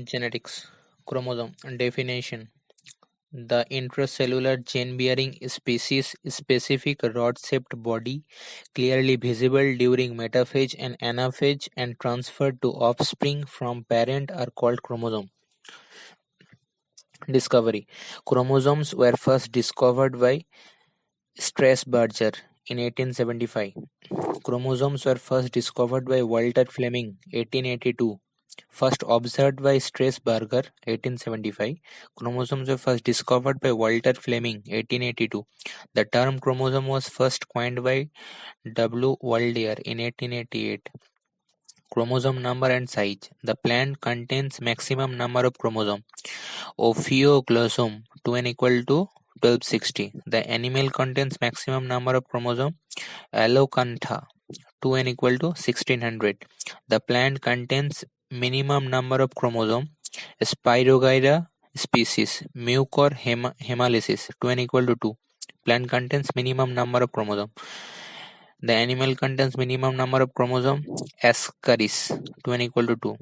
Genetics. Chromosome. Definition. The intracellular gene-bearing species specific rod-shaped body clearly visible during metaphase and anaphase and transferred to offspring from parent are called chromosome. Discovery. Chromosomes were first discovered by Strasburger in 1875. Chromosomes were first discovered by Walter Fleming, 1882. First observed by Strasburger, 1875. Chromosomes were first discovered by Walter Fleming, 1882. The term chromosome was first coined by W. Waldeyer in 1888. Chromosome number and size. The plant contains maximum number of chromosomes. Ophioglossum 2n equal to 1260. The animal contains maximum number of chromosomes. Allele 2n equal to 1600. The plant contains minimum number of chromosomes. Spirogyra species Mucor hemolysis 2n equal to 2. Plant contains minimum number of chromosomes. The animal contains minimum number of chromosomes. Ascaris 2n equal to 2.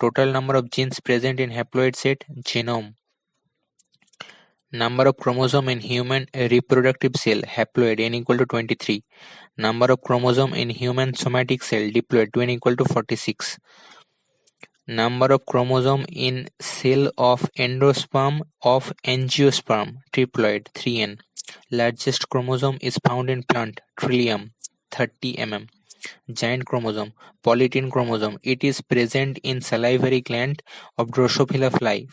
Total number of genes present in haploid set genome. Number of chromosome in human reproductive cell haploid n equal to 23. Number of chromosome in human somatic cell diploid 2n equal to 46. Number of chromosome in cell of endosperm of angiosperm triploid 3n. Largest chromosome is found in plant trillium 30 mm. Giant chromosome polytene chromosome. It is present in salivary gland of Drosophila fly,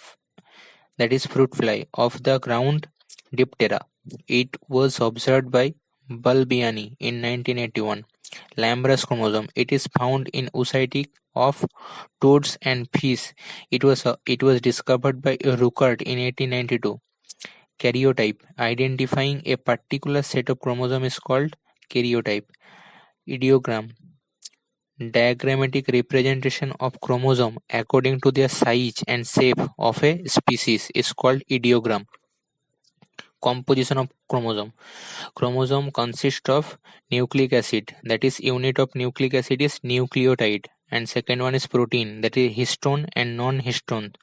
that is fruit fly, of the ground Diptera. It was observed by Balbiani in 1981. Lambrus chromosome. It is found in oocyte of toads and fish. It was discovered by Ruckert in 1892. Karyotype. Identifying a particular set of chromosomes is called karyotype. Ideogram. Diagrammatic representation of chromosome according to their size and shape of a species is called ideogram. Composition of chromosome. Chromosome consists of nucleic acid, that is unit of nucleic acid is nucleotide, and second one is protein, that is histone and non-histone.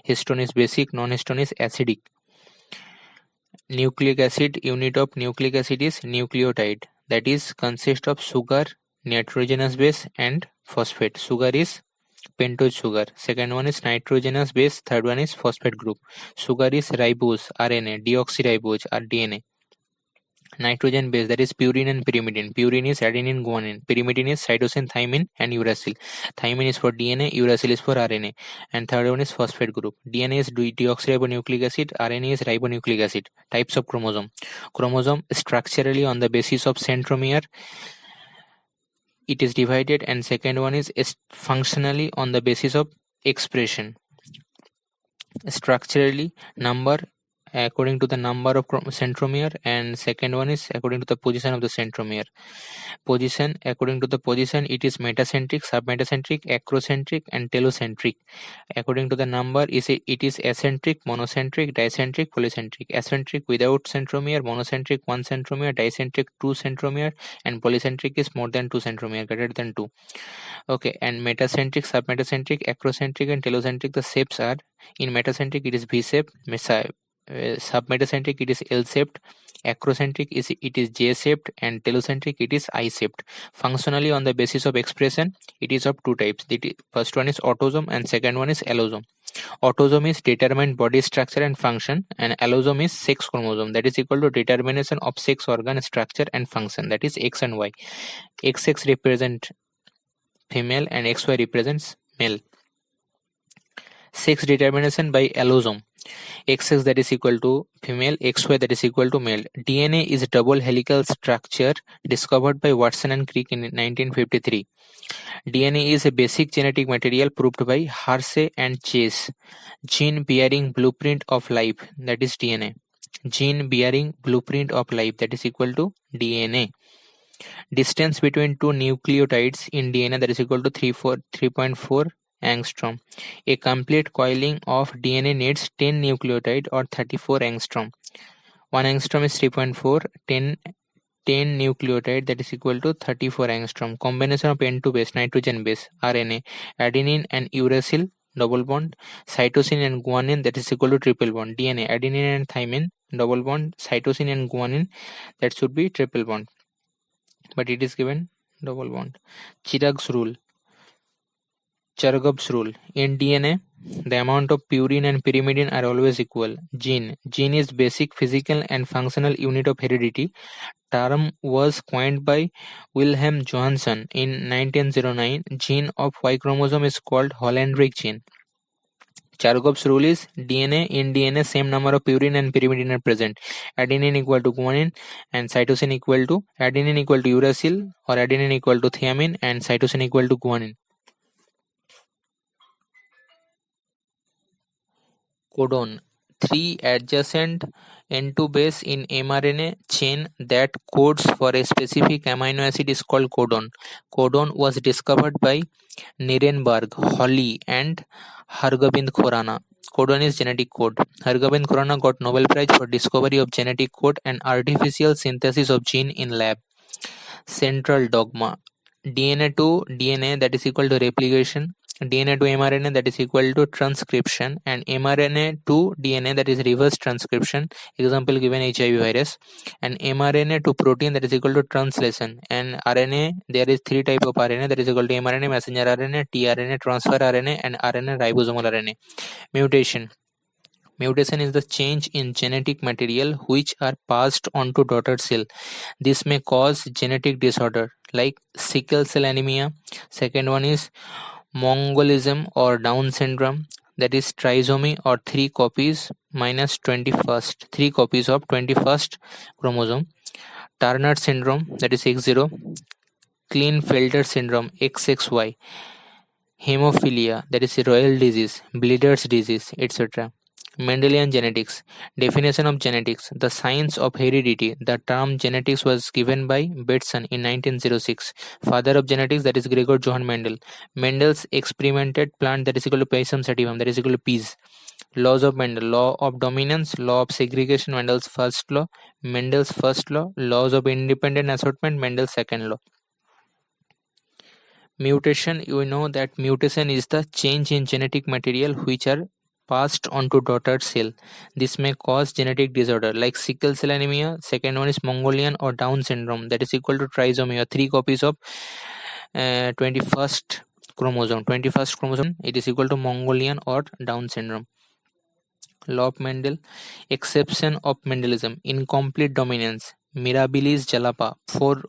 Histone is basic, non-histone is acidic. Nucleic acid, unit of nucleic acid is nucleotide, that is consist of sugar, nitrogenous base and phosphate. Sugar is pentose sugar. Second one is nitrogenous base. Third one is phosphate group. Sugar is ribose, RNA. Deoxyribose or DNA. Nitrogen base, that is purine and pyrimidine. Purine is adenine guanine. Pyrimidine is cytosine, thymine and uracil. Thymine is for DNA, uracil is for RNA. And third one is phosphate group. DNA is deoxyribonucleic acid, RNA is ribonucleic acid. Types of chromosome. Chromosome structurally on the basis of centromere it is divided, and second one is functionally on the basis of expression. Structurally number according to the number of centromere, and second one is according to the position of the centromere. Position, according to the position it is metacentric, submetacentric, acrocentric and telocentric. According to the number it is acentric, monocentric, dicentric, polycentric. Acentric without centromere, monocentric 1 centromere, dicentric 2 centromere, and polycentric is more than 2 centromere, greater than 2. Okay, and metacentric, submetacentric, acrocentric and telocentric, the shapes are: in metacentric it is V-shaped, submetacentric it is L-shaped, acrocentric it is J-shaped, and telocentric it is I-shaped. Functionally on the basis of expression it is of two types. The first one is autosome and second one is allosome. Autosome is determined body structure and function, and allosome is sex chromosome, that is equal to determination of sex organ structure and function, that is X and Y. XX represent female and XY represents male. Sex determination by allosome. XX that is equal to female, XY that is equal to male. DNA is a double helical structure discovered by Watson and Crick in 1953. DNA is a basic genetic material proved by Hershey and Chase. Gene bearing blueprint of life, that is DNA. Gene bearing blueprint of life, that is equal to DNA. Distance between two nucleotides in DNA, that is equal to 3.4 angstrom. A complete coiling of DNA needs 10 nucleotide or 34 angstrom. 1 angstrom is 3.4, 10 nucleotide, that is equal to 34 angstrom. Combination of N2 base, nitrogen base, RNA, adenine and uracil, double bond. Cytosine and guanine, that is equal to triple bond. DNA, adenine and thymine, double bond. Cytosine and guanine, that should be triple bond, but it is given double bond. Chirag's rule, Chargaff's rule. In DNA, the amount of purine and pyrimidine are always equal. Gene is basic physical and functional unit of heredity. Term was coined by Wilhelm Johansen in 1909. Gene of Y chromosome is called Hollandric gene. Chargaff's rule is in DNA same number of purine and pyrimidine are present. Adenine equal to guanine and cytosine equal to adenine equal to uracil or adenine equal to thiamine and cytosine equal to guanine. Codon, 3 adjacent N2 base in mRNA chain that codes for a specific amino acid is called codon. Codon was discovered by Nirenberg, Holly and Hargobind Khorana. Codon is genetic code. Hargobind Khorana got Nobel Prize for discovery of genetic code and artificial synthesis of gene in lab. Central dogma. DNA to DNA, that is equal to replication. DNA to mRNA, that is equal to transcription, and mRNA to DNA, that is reverse transcription. Example given HIV virus. And mRNA to protein, that is equal to translation. And RNA, there is 3 type of RNA, that is equal to mRNA, messenger RNA, tRNA, transfer RNA, and RNA ribosomal RNA. Mutation. Mutation is the change in genetic material which are passed on to daughter cell. This may cause genetic disorder like sickle cell anemia. Second one is Mongolism or Down syndrome, that is trisomy or 3 copies minus 21st, 3 copies of 21st chromosome. Turner syndrome, that is X0. Klinefelter syndrome, XXY. Hemophilia, that is royal disease, bleeder's disease, etc. Mendelian genetics. Definition of genetics. The science of heredity. The term genetics was given by Bateson in 1906. Father of genetics, that is Gregor Johann Mendel. Mendel's experimented plant, that is equal to Pisum sativum, that is equal to peas. Laws of Mendel. Law of dominance, law of segregation, Mendel's first law. Mendel's first law. Laws of independent assortment, Mendel's second law. Mutation. You know that mutation is the change in genetic material which are passed on to daughter cell. This may cause genetic disorder like sickle cell anemia. Second one is Mongolian or Down syndrome, that is equal to trisomy or 3 copies of 21st chromosome. 21st chromosome, it is equal to Mongolian or Down syndrome. Law of Mendel. Exception of Mendelism. Incomplete dominance. Mirabilis jalapa. 4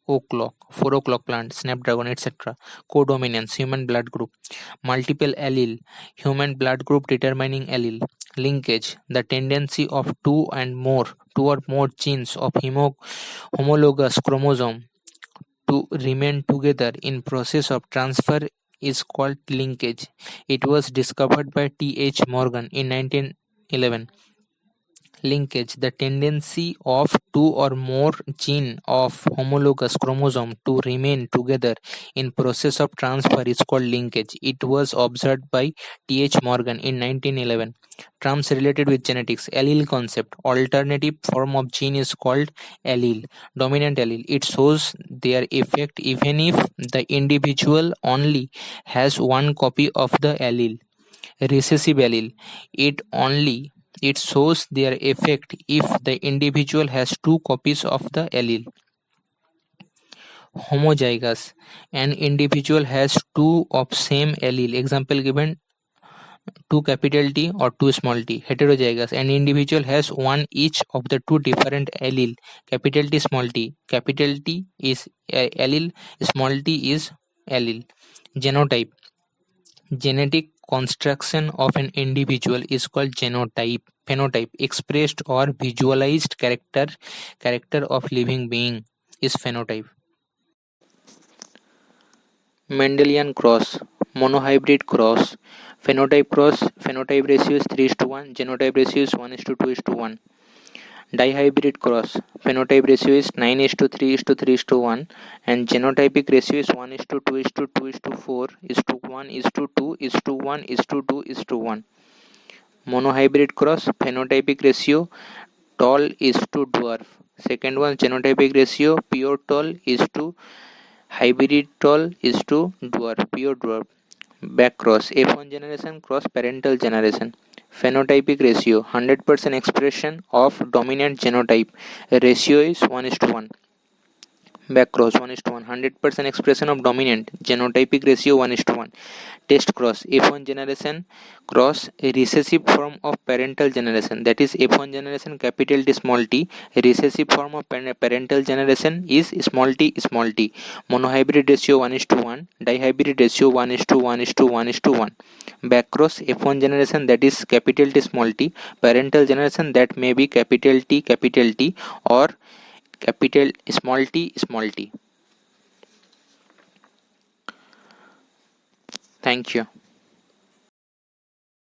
o'clock plant, snapdragon, etc. Codominance, human blood group. Multiple allele, human blood group determining allele. Linkage, the tendency of two or more genes of homologous chromosome to remain together in process of transfer is called linkage. It was discovered by T.H. Morgan in 1911. Linkage, the tendency of 2 or more gene of homologous chromosome to remain together in process of transfer is called linkage. It was observed by T.H. Morgan in 1911. Terms related with genetics. Allele concept. Alternative form of gene is called allele. Dominant allele. It shows their effect even if the individual only has 1 copy of the allele. Recessive allele. It shows their effect if the individual has 2 copies of the allele. Homozygous. An individual has 2 of same allele. Example given 2 capital T or 2 small t. Heterozygous. An individual has 1 each of the 2 different allele. Capital T, small t. Capital T is allele, small t is allele. Genotype. Genetic construction of an individual is called genotype. Phenotype, expressed or visualized character of living being, is phenotype. Mendelian cross, monohybrid cross. Phenotype ratio is 3:1, genotype ratio is 1:2:1. Dihybrid cross, phenotype ratio is 9:3:3:1 and genotypic ratio is 1:2:2:4:1:2:1:2:1. Monohybrid cross, phenotypic ratio tall is to dwarf. Second one, genotypic ratio pure tall is to hybrid tall is to dwarf, pure dwarf. Back cross, F1 generation cross parental generation. Phenotypic ratio, 100% expression of dominant genotype. Ratio is 1:1. Back cross, 1:1. 100% expression of dominant genotypic ratio, 1:1. Test cross, F1 generation cross a recessive form of parental generation, that is F1 generation capital T small t. Recessive form of parental generation is small t. Monohybrid ratio 1:1. Dihybrid ratio 1:1:1:1. Back cross, F1 generation, that is capital T small t. Parental generation, that may be capital T or capital t. Thank you.